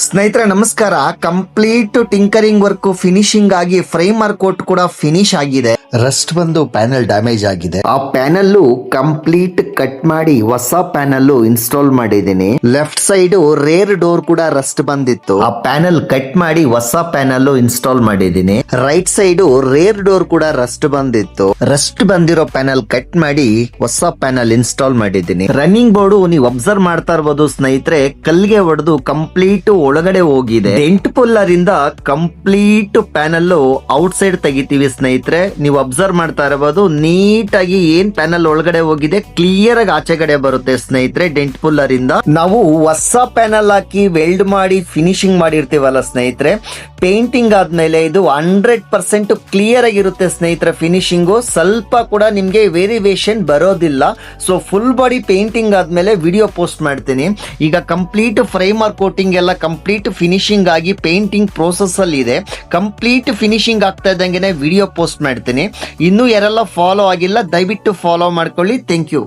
ಸ್ನೇಹಿತರೆ ನಮಸ್ಕಾರ. Complete tinkering work finishing ಆಗಿ ಫ್ರೇಮರ್ ಕೋಟ್ ಕೂಡ ಫಿನಿಶ್ ಆಗಿದೆ. ರಸ್ಟ್ ಬಂದು ಪ್ಯಾನಲ್ ಡ್ಯಾಮೇಜ್ ಆಗಿದೆ. ಆ ಪ್ಯಾನಲ್ ಕಂಪ್ಲೀಟ್ ಕಟ್ ಮಾಡಿ ಹೊಸ ಪ್ಯಾನಲ್ ಇನ್ಸ್ಟಾಲ್ ಮಾಡಿದ್ದೀನಿ. ಲೆಫ್ಟ್ ಸೈಡ್ ರೇರ್ ಡೋರ್ ಕೂಡ ರಸ್ಟ್ ಬಂದಿತ್ತು. ಆ ಪ್ಯಾನಲ್ ಕಟ್ ಮಾಡಿ ಹೊಸ ಪ್ಯಾನಲ್ ಇನ್ಸ್ಟಾಲ್ ಮಾಡಿದ್ದೀನಿ. ರೈಟ್ ಸೈಡ್ ರೇರ್ ಡೋರ್ ಕೂಡ ರಸ್ಟ್ ಬಂದಿತ್ತು. ರಸ್ಟ್ ಬಂದಿರೋ ಪ್ಯಾನಲ್ ಕಟ್ ಮಾಡಿ ಹೊಸ ಪ್ಯಾನಲ್ ಇನ್ಸ್ಟಾಲ್ ಮಾಡಿದ್ದೀನಿ. ರನ್ನಿಂಗ್ ಬೋರ್ಡ್ ನೀವು ಅಬ್ಸರ್ವ್ ಮಾಡ್ತಾ ಇರಬಹುದು ಸ್ನೇಹಿತರೆ, ಕಲ್ಗೆ ಹೊಡೆದು ಕಂಪ್ಲೀಟ್ ಒಳಗಡೆ ಹೋಗಿದೆ. ಡೆಂಟ್ ಪುಲ್ಲರ್ ಇಂದ ಕಂಪ್ಲೀಟ್ ಪ್ಯಾನಲ್ ಔಟ್ ಸೈಡ್ ತೆಗಿತೀವಿ ಸ್ನೇಹಿತರೆ. ನೀವು ಅಬ್ಸರ್ವ್ ಮಾಡ್ತಾ ಇರಬಹುದು, ನೀಟ್ ಆಗಿ ಏನ್ ಪ್ಯಾನಲ್ ಒಳಗಡೆ ಹೋಗಿದೆ ಕ್ಲಿಯರ್ ಆಗಿ ಆಚೆ ಕಡೆ ಬರುತ್ತೆ ಸ್ನೇಹಿತರೆ. ಡೆಂಟ್ ಪುಲ್ಲರ್ ಇಂದ ನಾವು ಹೊಸ ಪ್ಯಾನಲ್ ಹಾಕಿ ವೆಲ್ಡ್ ಮಾಡಿ ಫಿನಿಶಿಂಗ್ ಮಾಡಿರ್ತೀವಲ್ಲ ಸ್ನೇಹಿತರೆ, ಪೇಂಟಿಂಗ್ ಆದ್ಮೇಲೆ ಇದು 100% ಕ್ಲಿಯರ್ ಆಗಿರುತ್ತೆ ಸ್ನೇಹಿತರೆ. ಫಿನಿಶಿಂಗು ಸ್ವಲ್ಪ ಕೂಡ ನಿಮ್ಗೆ ವೇರಿಯೇಷನ್ ಬರೋದಿಲ್ಲ. ಸೊ ಫುಲ್ ಬಾಡಿ ಪೇಂಟಿಂಗ್ ಆದ್ಮೇಲೆ ವಿಡಿಯೋ ಪೋಸ್ಟ್ ಮಾಡ್ತೀನಿ. ಈಗ ಕಂಪ್ಲೀಟ್ ಫ್ರೇಮರ್ ಕೋಟಿಂಗ್ ಎಲ್ಲ ಕಂಪ್ಲೀಟ್ ಫಿನಿಶಿಂಗ್ ಆಗಿ ಪೇಂಟಿಂಗ್ ಪ್ರೋಸೆಸ್ ಅಲ್ಲಿ ಇದೆ. ಕಂಪ್ಲೀಟ್ ಫಿನಿಶಿಂಗ್ ಆಗ್ತಾ ಇದ್ದಂಗೆ ವಿಡಿಯೋ ಪೋಸ್ಟ್ ಮಾಡ್ತೀನಿ. ಇನ್ನೂ ಯಾರೆಲ್ಲ ಫಾಲೋ ಆಗಿಲ್ಲ ದಯವಿಟ್ಟು ಫಾಲೋ ಮಾಡ್ಕೊಳ್ಳಿ. Thank you.